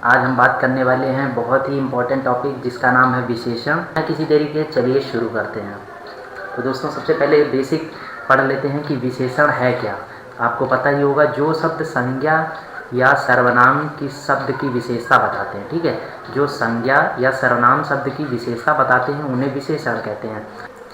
आज हम बात करने वाले हैं बहुत ही इम्पोर्टेंट टॉपिक जिसका नाम है विशेषण। किसी तरीके चलिए शुरू करते हैं। तो दोस्तों सबसे पहले बेसिक पढ़ लेते हैं कि विशेषण है क्या। आपको पता ही होगा जो शब्द संज्ञा या सर्वनाम की शब्द की विशेषता बताते हैं, ठीक है, जो संज्ञा या सर्वनाम शब्द की विशेषता बताते हैं उन्हें विशेषण कहते हैं।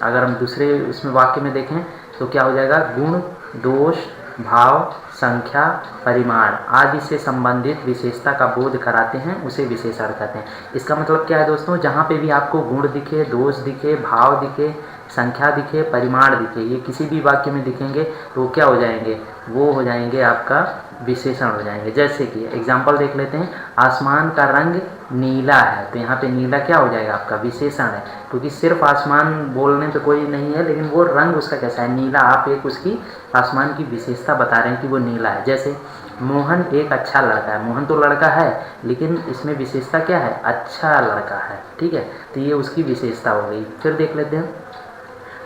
अगर हम दूसरे उसमें वाक्य में देखें तो क्या हो जाएगा, गुण, दोष, भाव, संख्या, परिमाण आदि से संबंधित विशेषता का बोध कराते हैं उसे विशेषण कहते हैं। इसका मतलब क्या है दोस्तों, जहाँ पे भी आपको गुण दिखे, दोष दिखे, भाव दिखे, संख्या दिखे, परिमाण दिखे, ये किसी भी वाक्य में दिखेंगे तो क्या हो जाएंगे, वो हो जाएंगे आपका विशेषण हो जाएंगे। जैसे कि एग्जाम्पल देख लेते हैं, आसमान का रंग नीला है, तो यहाँ पे नीला क्या हो जाएगा, आपका विशेषण है, क्योंकि सिर्फ आसमान बोलने पे कोई नहीं है लेकिन वो रंग उसका कैसा है, नीला। आप एक उसकी आसमान की विशेषता बता रहे हैं कि वो नीला है। जैसे मोहन एक अच्छा लड़का है, मोहन तो लड़का है लेकिन इसमें विशेषता क्या है, अच्छा लड़का है, ठीक है, तो ये उसकी विशेषता हो गई। फिर देख लेते हैं,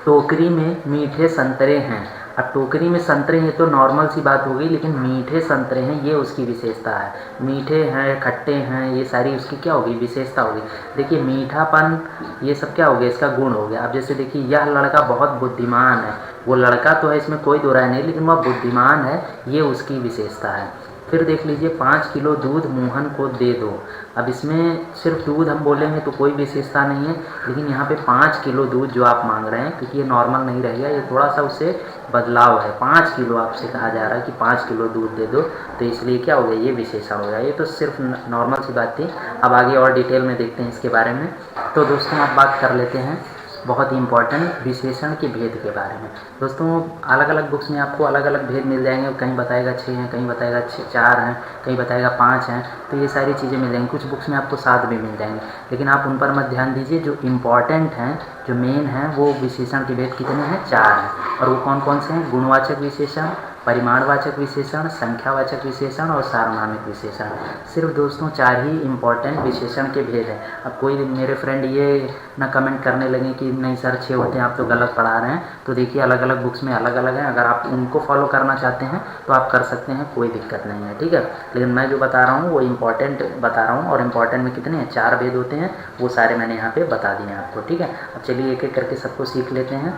टोकरी में मीठे संतरे हैं। अब टोकरी में संतरे हैं तो नॉर्मल सी बात हो गई, लेकिन मीठे संतरे हैं ये उसकी विशेषता है। मीठे हैं, खट्टे हैं, ये सारी उसकी क्या होगी, विशेषता होगी। देखिए मीठापन ये सब क्या हो गया, इसका गुण हो गया। अब जैसे देखिए यह लड़का बहुत बुद्धिमान है, वो लड़का तो है इसमें कोई दो राय नहीं, लेकिन वह बुद्धिमान है, ये उसकी विशेषता है। फिर देख लीजिए 5 किलो दूध मोहन को दे दो। अब इसमें सिर्फ दूध हम बोलेंगे तो कोई विशेषता नहीं है, लेकिन यहाँ पे 5 किलो दूध जो आप मांग रहे हैं, क्योंकि ये नॉर्मल नहीं रहेगा, ये थोड़ा सा उससे बदलाव है। 5 किलो आपसे कहा जा रहा है कि 5 किलो दूध दे दो, तो इसलिए क्या हो गया, ये विशेषण हो गया। ये तो सिर्फ नॉर्मल सी बात थी। अब आगे और डिटेल में देखते हैं इसके बारे में। तो दोस्तों आप बात कर लेते हैं बहुत ही इंपॉर्टेंट विशेषण के भेद के बारे में। दोस्तों अलग अलग बुक्स में आपको अलग अलग भेद मिल जाएंगे, कहीं बताएगा 6 हैं, कहीं बताएगा 4 हैं, कहीं बताएगा 5 हैं, तो ये सारी चीज़ें मिल जाएंगी। कुछ बुक्स में आपको 7 भी मिल जाएंगे, लेकिन आप उन पर मत ध्यान दीजिए। जो इम्पॉर्टेंट हैं, जो मेन हैं, वो विशेषण के भेद कितने हैं, 4 हैं। और वो कौन कौन से हैं, गुणवाचक विशेषण, परिमाणवाचक विशेषण, संख्यावाचक विशेषण और सार्वनामिक विशेषण। सिर्फ दोस्तों 4 ही इम्पॉर्टेंट विशेषण के भेद हैं। अब कोई मेरे फ्रेंड ये ना कमेंट करने लगे कि नहीं सर 6 होते हैं, आप तो गलत पढ़ा रहे हैं। तो देखिए अलग अलग बुक्स में अलग अलग हैं, अगर आप उनको फॉलो करना चाहते हैं तो आप कर सकते हैं, कोई दिक्कत नहीं है, ठीक है। लेकिन मैं जो बता रहा हूँ वो इम्पॉर्टेंट बता रहा हूँ, और इम्पॉर्टेंट में कितने हैं, 4 भेद होते हैं, वो सारे मैंने यहाँ पर बता दिए आपको, ठीक है। अब चलिए एक एक करके सबको सीख लेते हैं।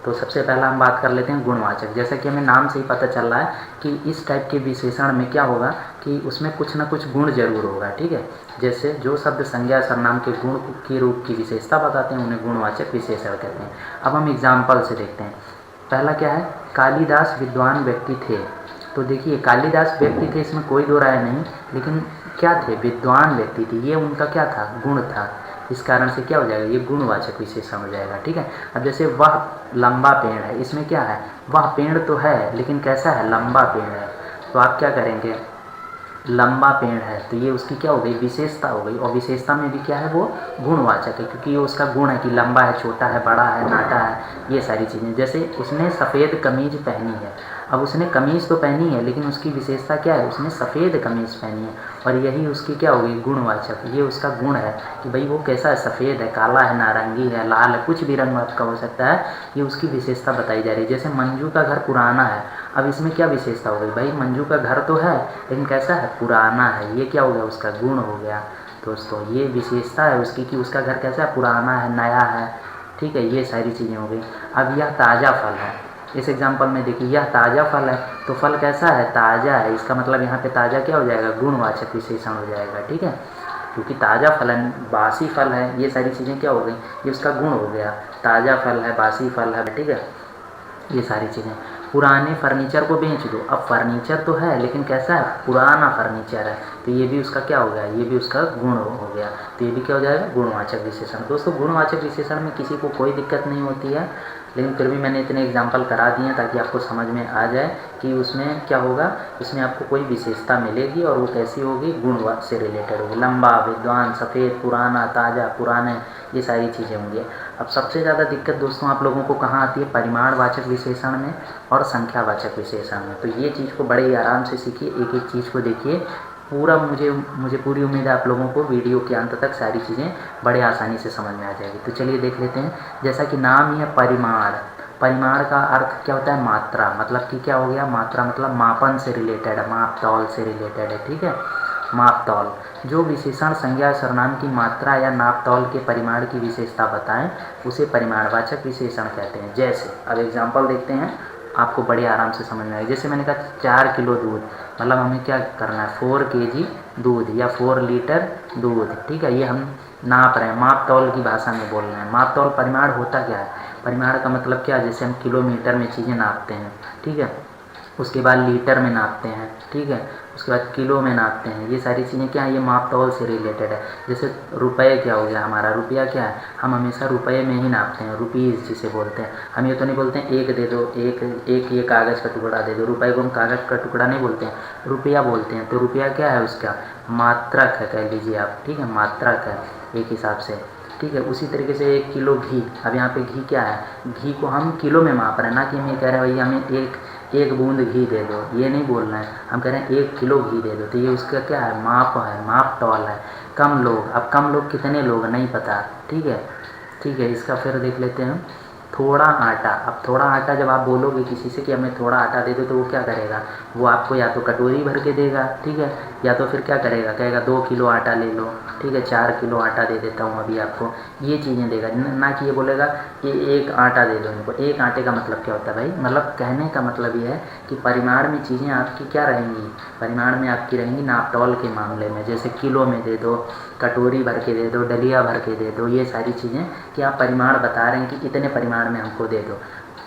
तो सबसे पहला हम बात कर लेते हैं गुणवाचक। जैसा कि हमें नाम से ही पता चल रहा है कि इस टाइप के विशेषण में क्या होगा कि उसमें कुछ ना कुछ गुण जरूर होगा, ठीक है। जैसे जो शब्द संज्ञा सर्वनाम के गुण के रूप की विशेषता बताते हैं उन्हें गुणवाचक विशेषण कहते हैं। अब हम एग्जाम्पल से देखते हैं। पहला क्या है, कालिदास विद्वान व्यक्ति थे। तो देखिए कालिदास व्यक्ति थे, इसमें कोई दो राय नहीं, लेकिन क्या थे, विद्वान व्यक्ति थे, ये उनका क्या था, गुण था। इस कारण से क्या हो जाएगा, ये गुणवाचक विशेषण हो जाएगा, ठीक है। अब जैसे वह लंबा पेड़ है, इसमें क्या है, वह पेड़ तो है लेकिन कैसा है, लंबा पेड़ है। तो आप क्या करेंगे, लंबा पेड़ है, तो ये उसकी क्या हो गई, विशेषता हो गई। और विशेषता में भी क्या है, वो गुणवाचक है, क्योंकि ये उसका गुण है कि लंबा है, छोटा है, बड़ा है, नाटा है, ये सारी चीज़ें। जैसे उसने सफ़ेद कमीज पहनी है। अब उसने कमीज़ तो पहनी है लेकिन उसकी विशेषता क्या है, उसने सफ़ेद कमीज़ पहनी है, और यही उसकी क्या होगी, गुणवाचक। ये उसका गुण है कि भाई वो कैसा है, सफ़ेद है, काला है, नारंगी है, लाल है, कुछ भी रंग आपका हो सकता है, ये उसकी विशेषता बताई जा रही है। जैसे मंजू का घर पुराना है। अब इसमें क्या विशेषता हो गई, भाई मंजू का घर तो है लेकिन कैसा है, पुराना है, ये क्या हो गया, उसका गुण हो गया। दोस्तों ये विशेषता है उसकी कि उसका घर कैसा है, पुराना है, नया है, ठीक है, ये सारी चीज़ें हो गई। अब यह ताज़ा फल है। इस एग्जाम्पल में देखिए यह ताज़ा फल है, तो फल कैसा है, ताज़ा है, इसका मतलब यहाँ पे ताज़ा क्या हो जाएगा, गुणवाचक विशेषण हो जाएगा, ठीक है। क्योंकि ताज़ा फल है, बासी फल है, ये सारी चीज़ें क्या हो गई, ये उसका गुण हो गया। ताज़ा फल है, बासी फल है, ठीक है, ये सारी चीज़ें। पुराने फर्नीचर को बेच दो। अब फर्नीचर तो है लेकिन कैसा है, पुराना फर्नीचर है, तो ये भी उसका क्या हो गया, ये भी उसका गुण हो गया, तो ये भी क्या हो जाएगा, गुणवाचक विशेषण। दोस्तों गुणवाचक विशेषण में किसी को कोई दिक्कत नहीं होती है, लेकिन फिर भी मैंने इतने एग्जाम्पल करा दिए ताकि आपको समझ में आ जाए कि उसमें क्या होगा, उसमें आपको कोई विशेषता मिलेगी और वो कैसी होगी, गुण से रिलेटेड होगी। लंबा, विद्वान, सफ़ेद, पुराना, ताज़ा, पुराने, ये सारी चीज़ें होंगी। अब सबसे ज़्यादा दिक्कत दोस्तों आप लोगों को कहाँ आती है, परिमाणवाचक विशेषण में और संख्यावाचक विशेषण में। तो ये चीज़ को बड़े ही आराम से सीखिए, एक एक चीज़ को देखिए पूरा। मुझे पूरी उम्मीद है आप लोगों को वीडियो के अंत तक सारी चीज़ें बड़े आसानी से समझ में आ जाएगी। तो चलिए देख लेते हैं। जैसा कि नाम ही है परिमाण, परिमाण का अर्थ क्या होता है, मात्रा। मतलब कि क्या हो गया, मात्रा मतलब मापन से रिलेटेड है, माप तौल से रिलेटेड है, ठीक है। माप तौल, जो विशेषण संज्ञा सर्वनाम की मात्रा या नाप तौल के परिमाण की विशेषता बताएं उसे परिमाणवाचक विशेषण कहते हैं। जैसे अब एग्जाम्पल देखते हैं, आपको बड़े आराम से समझ में आएगा। जैसे मैंने कहा 4 किलो दूध, मतलब हमें क्या करना है, 4 kg दूध या 4 लीटर दूध, ठीक है। ये हम नाप रहे हैं, माप तौल की भाषा में बोल रहे हैं। माप तौल परिमाण होता क्या है, परिमाण का मतलब क्या है, जैसे हम किलोमीटर में चीज़ें नापते हैं, ठीक है, उसके बाद लीटर में नापते हैं, ठीक है, उसके बाद किलो में नापते हैं। ये सारी चीज़ें क्या है, ये माप तौल से रिलेटेड है। जैसे रुपये क्या हो गया, हमारा रुपया क्या है, हम हमेशा रुपये में ही नापते हैं, रुपीज़ जिसे बोलते हैं। हम ये तो नहीं बोलते हैं एक दे दो, एक ये कागज़ का टुकड़ा दे दो। रुपये को हम कागज़ का टुकड़ा नहीं बोलते हैं, रुपया बोलते हैं। तो रुपया क्या है, उसका मात्रक है, कह लीजिए आप, ठीक है, मात्रक है एक हिसाब से, ठीक है। उसी तरीके से 1 किलो घी, अब यहाँ पे घी क्या है, घी को हम किलो में माप रहे हैं, ना कि हम ये कह रहे हैं भैया हमें एक बूंद घी दे दो, ये नहीं बोलना है। हम कह रहे हैं 1 किलो घी दे दो, तो ये उसका क्या है, माप है, माप तौल है। कम लोग, अब कम लोग कितने लोग नहीं पता, ठीक है, ठीक है। इसका फिर देख लेते हैं, थोड़ा आटा। अब थोड़ा आटा जब आप बोलोगे किसी से कि हमें थोड़ा आटा दे दो, तो वो क्या करेगा, वो आपको या तो कटोरी भर के देगा, ठीक है, या तो फिर क्या करेगा, कहेगा 2 किलो आटा ले लो, ठीक है, 4 किलो आटा दे देता हूँ अभी आपको, ये चीज़ें देगा। ना कि ये बोलेगा कि एक आटा दे दो इनको। एक आटे का मतलब क्या होता है भाई, मतलब कहने का मतलब ये है कि परिमाण में चीज़ें आपकी क्या रहेंगी, परिमाण में आपकी रहेंगी नाप तौल के मामले में। जैसे किलो में दे दो, कटोरी भर के दे दो, डलिया भर के दे दो, ये सारी चीज़ें कि आप परिमाण बता रहे हैं कि इतने परिमाण में हमको दे दो,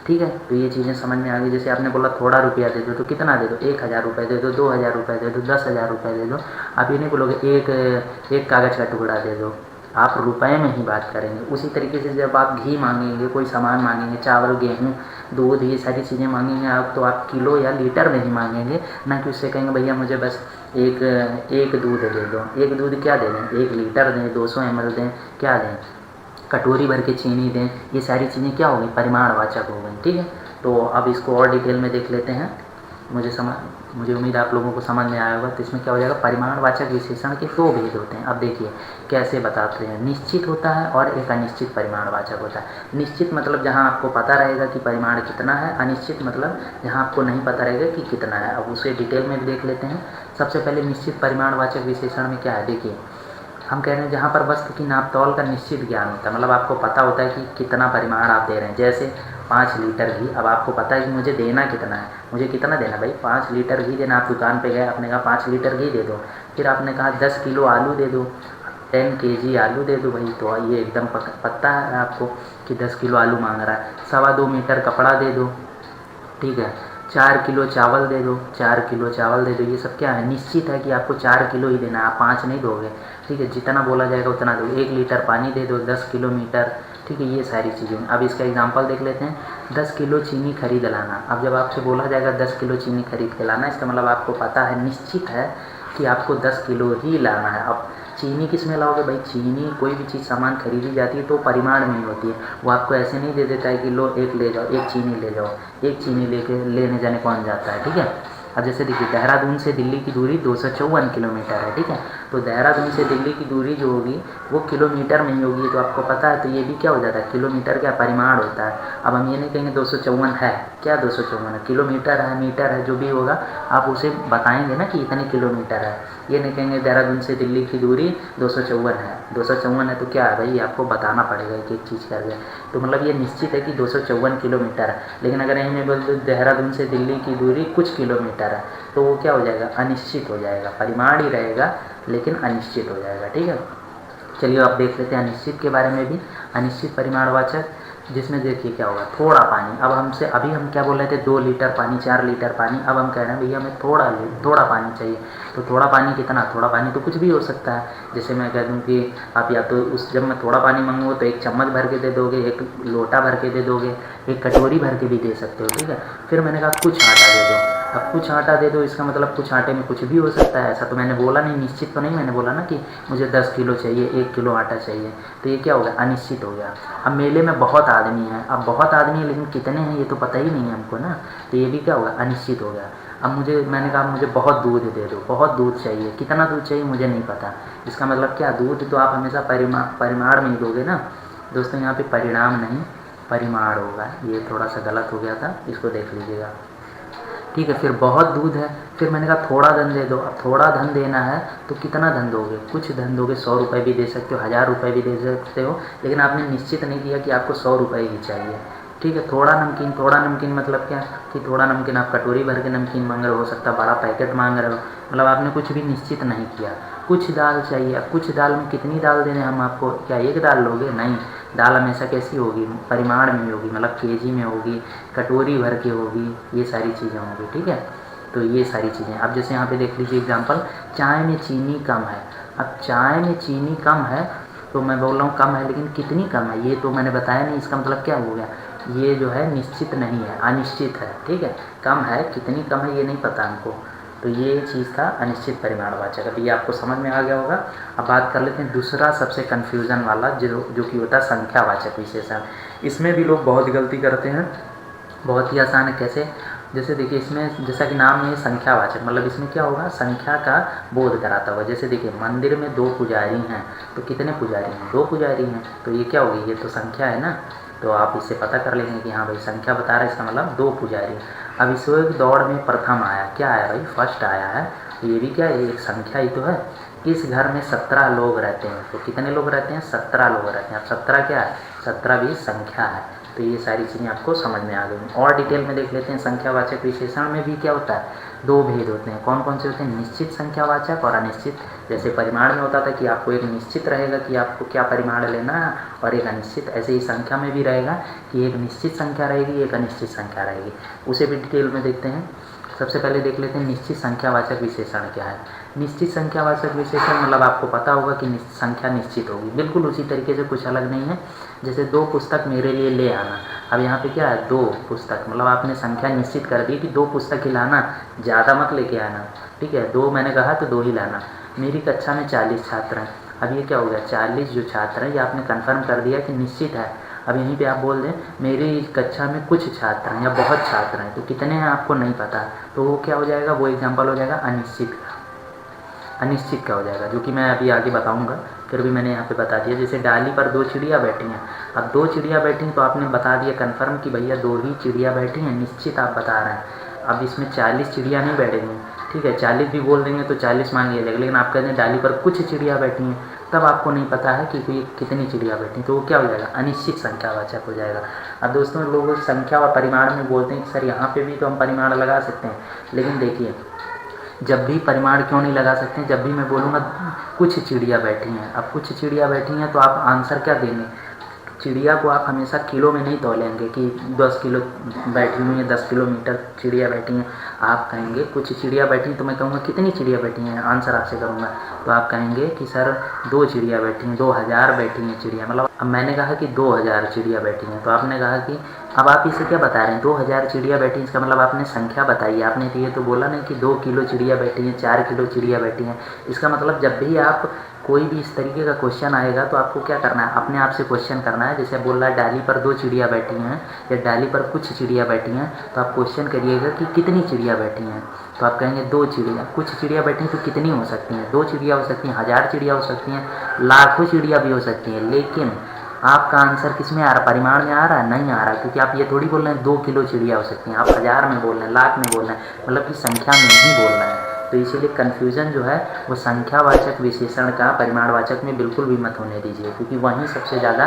ठीक है। तो ये चीज़ें समझ में आ गई। जैसे आपने बोला थोड़ा रुपया दे दो, तो कितना दे दो, 1000 रुपये दे दो, 2000 रुपये दे दो, 10,000 रुपये दे दो। आप ये नहीं बोलोगे एक कागज़ का टुकड़ा दे दो, आप रुपए में ही बात करेंगे। उसी तरीके से जब आप घी मांगेंगे, कोई सामान मांगेंगे, चावल, गेहूँ, दूध, ये सारी चीज़ें मांगेंगे आप, तो आप किलो या लीटर में ही मांगेंगे, ना कि उससे कहेंगे भैया मुझे बस एक दूध दे दो। एक दूध क्या दे दें, 1 लीटर दें, 200 ml दें, क्या दें, कटोरी भर के चीनी दें। ये सारी चीज़ें क्या हो गई, परिमाणवाचक हो गई, ठीक है। तो अब इसको और डिटेल में देख लेते हैं। मुझे उम्मीद आप लोगों को समझ में आया होगा। तो इसमें क्या हो जाएगा, परिमाणवाचक विशेषण के 2 भेद होते हैं। अब देखिए कैसे बताते हैं, निश्चित होता है और एक अनिश्चित परिमाणवाचक होता है। निश्चित मतलब जहाँ आपको पता रहेगा कि परिमाण कितना है, अनिश्चित मतलब जहाँ आपको नहीं पता रहेगा कि कितना है। अब उसे डिटेल में भी देख लेते हैं। सबसे पहले निश्चित परिमाणवाचक विशेषण में क्या है, देखिए हम कह रहे हैं जहाँ पर वस्तु की नाप तौल का निश्चित ज्ञान होता है, मतलब आपको पता होता है कि कितना परिमाण आप दे रहे हैं। जैसे 5 लीटर घी, अब आपको पता है कि मुझे देना कितना है, मुझे कितना देना भाई, 5 लीटर घी देना। आप दुकान पे गए, आपने कहा 5 लीटर घी दे दो। फिर आपने कहा 10 किलो आलू दे दो, 10 kg आलू दे दो भाई। तो ये एकदम पता है आपको कि 10 किलो आलू मांग रहा है। 2.25 मीटर कपड़ा दे दो, ठीक है। 4 किलो चावल दे दो, 4 किलो चावल दे दो। ये सब क्या है, निश्चित है कि आपको 4 किलो ही देना है, आप 5 नहीं दोगे, ठीक है। जितना बोला जाएगा उतना दो। 1 लीटर पानी दे दो, 10 किलोमीटर, ठीक है। ये सारी चीज़ें। अब इसका एग्जांपल देख लेते हैं। 10 किलो चीनी खरीद लाना। अब जब आपसे बोला जाएगा 10 किलो चीनी खरीद के लाना, इसका मतलब आपको पता है, निश्चित है कि आपको 10 किलो ही लाना है। अब चीनी किस में लाओगे भाई, चीनी कोई भी चीज़ सामान खरीदी जाती है तो परिमाण में ही होती है। वो आपको ऐसे नहीं दे देता है कि लो एक ले जाओ, एक चीनी ले जाओ। एक चीनी लेने जाने कौन जाता है, ठीक है। अब जैसे देखिए देहरादून से दिल्ली की दूरी 254 किलोमीटर है, ठीक है। तो देहरादून से दिल्ली की दूरी जो होगी वो किलोमीटर में ही होगी, तो आपको पता है। तो ये भी क्या हो जाता है, किलोमीटर क्या परिमाण होता है। अब हम ये नहीं कहेंगे 254 है, क्या 254 है, किलोमीटर है, मीटर है, जो भी होगा आप उसे बताएंगे ना कि इतने किलोमीटर है। ये नहीं कहेंगे देहरादून से दिल्ली की दूरी 254 है, 254 है तो क्या है भाई, आपको बताना पड़ेगा एक एक चीज़ करके। तो मतलब ये निश्चित है कि 254 किलोमीटर है। लेकिन अगर यहीं में बोल दो देहरादून से दिल्ली की दूरी कुछ किलोमीटर है, तो वो क्या हो जाएगा, अनिश्चित हो जाएगा। परिमाण ही रहेगा लेकिन अनिश्चित हो जाएगा, ठीक है। चलिए आप देख लेते हैं अनिश्चित के बारे में भी। अनिश्चित परिमाणवाचक, जिसमें देखिए क्या होगा, थोड़ा पानी। अब हमसे अभी हम क्या बोल रहे थे, 2 लीटर पानी, 4 लीटर पानी। अब हम कह रहे हैं भैया हमें थोड़ा पानी चाहिए। तो थोड़ा पानी कितना, थोड़ा पानी तो कुछ भी हो सकता है। जैसे मैं कह दूं कि आप या तो जब मैं थोड़ा पानी मांगूंगा तो 1 चम्मच भर के दे दोगे, 1 लोटा भर के दे दोगे, 1 कटोरी भर के भी दे सकते हो, ठीक है। फिर मैंने कहा कुछ आटा दे दो। अब कुछ आटा दे दो, इसका मतलब कुछ आटे में कुछ भी हो सकता है। ऐसा तो मैंने बोला नहीं, निश्चित तो नहीं मैंने बोला ना कि मुझे 10 किलो चाहिए, 1 किलो आटा चाहिए। तो ये क्या हो गया, अनिश्चित हो गया। अब मेले में बहुत आदमी हैं, अब बहुत आदमी है लेकिन कितने हैं ये तो पता ही नहीं है हमको ना। तो ये भी क्या होगा, अनिश्चित हो गया। अब मैंने कहा मुझे बहुत दूध दे दो, बहुत दूध चाहिए, कितना दूध चाहिए मुझे नहीं पता। इसका मतलब क्या, दूध तो आप हमेशा परिमाण में ही दोगे ना। दोस्तों यहाँ पे परिणाम नहीं परिमाण होगा, ये थोड़ा सा गलत हो गया था, इसको देख लीजिएगा। ठीक है। फिर बहुत दूध है, फिर मैंने कहा थोड़ा धन दे दो। अब थोड़ा धन देना है तो कितना धन दोगे? कुछ धन दोगे, 100 रुपये भी दे सकते हो, 1000 रुपये भी दे सकते हो, लेकिन आपने निश्चित नहीं किया कि आपको 100 रुपये ही चाहिए। ठीक है। थोड़ा नमकीन मतलब क्या कि थोड़ा नमकीन आप कटोरी भर के नमकीन मांग रहे हो सकता है बड़ा पैकेट मांग रहे हो, मतलब आपने कुछ भी निश्चित नहीं किया। कुछ दाल चाहिए, अब कुछ दाल में कितनी दाल देने हम आपको? क्या एक दाल लोगे? नहीं, दाल हमेशा कैसी होगी? परिमाण में होगी, मतलब केजी में होगी, कटोरी भर के होगी, ये सारी चीज़ें होंगी। ठीक है। तो ये सारी चीज़ें, अब जैसे यहाँ पे देख लीजिए एग्जांपल, चाय में चीनी कम है। अब चाय में चीनी कम है तो मैं बोल रहा हूँ कम है, लेकिन कितनी कम है ये तो मैंने बताया नहीं। इसका मतलब क्या हो गया? ये जो है निश्चित नहीं है, अनिश्चित है। ठीक है। कम है, कितनी कम है ये नहीं पता हमको, तो ये चीज़ था अनिश्चित परिमाणवाचक। अभी ये आपको समझ में आ गया होगा। अब बात कर लेते हैं दूसरा सबसे कन्फ्यूज़न वाला जो कि होता है संख्यावाचक विशेषण। इसमें भी लोग बहुत गलती करते हैं। बहुत ही आसान है। कैसे? जैसे देखिए इसमें, जैसा कि नाम में संख्यावाचक, मतलब इसमें क्या होगा? संख्या का बोध कराता हुआ। जैसे देखिए मंदिर में 2 पुजारी हैं, तो कितने पुजारी हैं? 2 पुजारी हैं, तो ये क्या होगी? ये तो संख्या है ना। तो आप इससे पता कर लेंगे कि हाँ भाई संख्या बता रहा है, इसका मतलब 2 पुजारी। अब विश्व दौड़ में प्रथम आया, क्या आया भाई? फर्स्ट आया है। ये भी क्या है? एक संख्या ही तो है। इस घर में 17 लोग रहते हैं, तो कितने लोग रहते हैं? 17 लोग रहते हैं। अब 17 क्या है? 17 भी संख्या है। तो ये सारी चीज़ें आपको समझ में आ गई। और डिटेल में देख लेते हैं। संख्यावाचक विशेषण में भी क्या होता है? 2 भेद होते हैं। कौन कौन से होते हैं? निश्चित संख्यावाचक और अनिश्चित। जैसे परिमाण में होता था कि आपको एक निश्चित रहेगा कि आपको क्या परिमाण लेना है, और एक अनिश्चित। ऐसे ही संख्या में भी रहेगा कि एक निश्चित संख्या रहेगी, एक अनिश्चित संख्या रहेगी। उसे भी डिटेल में देखते हैं। सबसे पहले देख लेते हैं निश्चित संख्यावाचक विशेषण क्या है। निश्चित संख्यावाचक विशेषण मतलब आपको पता होगा कि संख्या निश्चित होगी, बिल्कुल उसी तरीके से, कुछ अलग नहीं है। जैसे 2 पुस्तक मेरे लिए ले आना। अब यहाँ पे क्या है? 2 पुस्तक, मतलब आपने संख्या निश्चित कर दी कि 2 पुस्तक ही लाना, ज़्यादा मत लेके आना। ठीक है। 2 मैंने कहा तो 2 ही लाना। मेरी कक्षा में 40 छात्र हैं। अब ये क्या हो गया? 40 जो छात्र हैं, ये आपने कन्फर्म कर दिया कि निश्चित है। अब यहीं पे आप बोल दें मेरी कक्षा में कुछ छात्र हैं या बहुत छात्र हैं, तो कितने हैं आपको नहीं पता, तो वो क्या हो जाएगा? वो एग्जाम्पल हो जाएगा अनिश्चित। अनिश्चित का हो जाएगा, जो कि मैं अभी आगे बताऊंगा, फिर भी मैंने यहाँ पे बता दिया। जैसे डाली पर 2 चिड़िया बैठी हैं। अब 2 चिड़िया बैठी तो आपने बता दिया कन्फर्म कि भैया 2 ही चिड़िया बैठी हैं, निश्चित आप बता रहे हैं। अब इसमें 40 चिड़िया नहीं बैठेंगी। ठीक है। 40 भी बोल देंगे तो 40 मान लिया जाएगा, लेकिन आप कहते हैं डाली पर कुछ चिड़िया बैठी हैं, तब आपको नहीं पता है कि कितनी चिड़िया बैठी, तो वो क्या हो जाएगा? अनिश्चित संख्यावाचक हो जाएगा। अब दोस्तों लोग संख्या और परिमाण में बोलते हैं कि सर यहाँ पे भी तो हम परिमाण लगा सकते हैं, लेकिन देखिए जब भी परिमाण क्यों नहीं लगा सकते हैं? जब भी मैं बोलूँगा कुछ चिड़िया बैठी हैं, अब कुछ चिड़िया बैठी हैं तो आप आंसर क्या देंगे? चिड़िया को आप हमेशा किलो में नहीं तोलेंगे कि 10 किलो बैठी हुई है, 10 किलोमीटर चिड़िया बैठी हैं। आप कहेंगे कुछ चिड़िया बैठी हैं, तो मैं कहूँगा कितनी चिड़िया बैठी हैं, आंसर आपसे करूँगा, तो आप कहेंगे कि सर 2 चिड़िया बैठी हैं, 2000 बैठी हैं चिड़िया। मतलब अब मैंने कहा कि 2000 चिड़िया बैठी हैं, तो आपने कहा कि अब आप इसे क्या बता रहे हैं? 2000 चिड़िया बैठी हैं, इसका मतलब आपने संख्या बताई। आपने तो ये तो बोला नहीं कि 2 किलो चिड़िया बैठी हैं, 4 किलो चिड़िया बैठी हैं। इसका मतलब जब भी आप कोई भी इस तरीके का क्वेश्चन आएगा तो आपको क्या करना है? अपने आप से क्वेश्चन करना है। जैसे बोल रहा है डाली पर 2 चिड़िया बैठी हैं या डाली पर कुछ चिड़िया बैठी हैं, तो आप क्वेश्चन करिएगा कि कितनी चिड़िया बैठी हैं, तो आप कहेंगे 2 चिड़िया। कुछ चिड़िया बैठी हैं तो कितनी हो सकती हैं? 2 चिड़िया हो सकती हैं, 1000 चिड़िया हो सकती हैं, लाखों चिड़िया भी हो सकती हैं। लेकिन आपका आंसर किस में आ रहा? परिमाण में आ रहा है? नहीं आ रहा, क्योंकि आप ये थोड़ी बोल रहे हैं 2 किलो चिड़िया हो सकती हैं, आप 1000 में बोल रहे हैं, लाख में बोल रहे हैं, मतलब कि संख्या में नहीं बोल रहे हैं। तो इसीलिए कन्फ्यूज़न जो है वो संख्यावाचक विशेषण का परिमाणवाचक में बिल्कुल भी मत होने दीजिए, क्योंकि वहीं सबसे ज़्यादा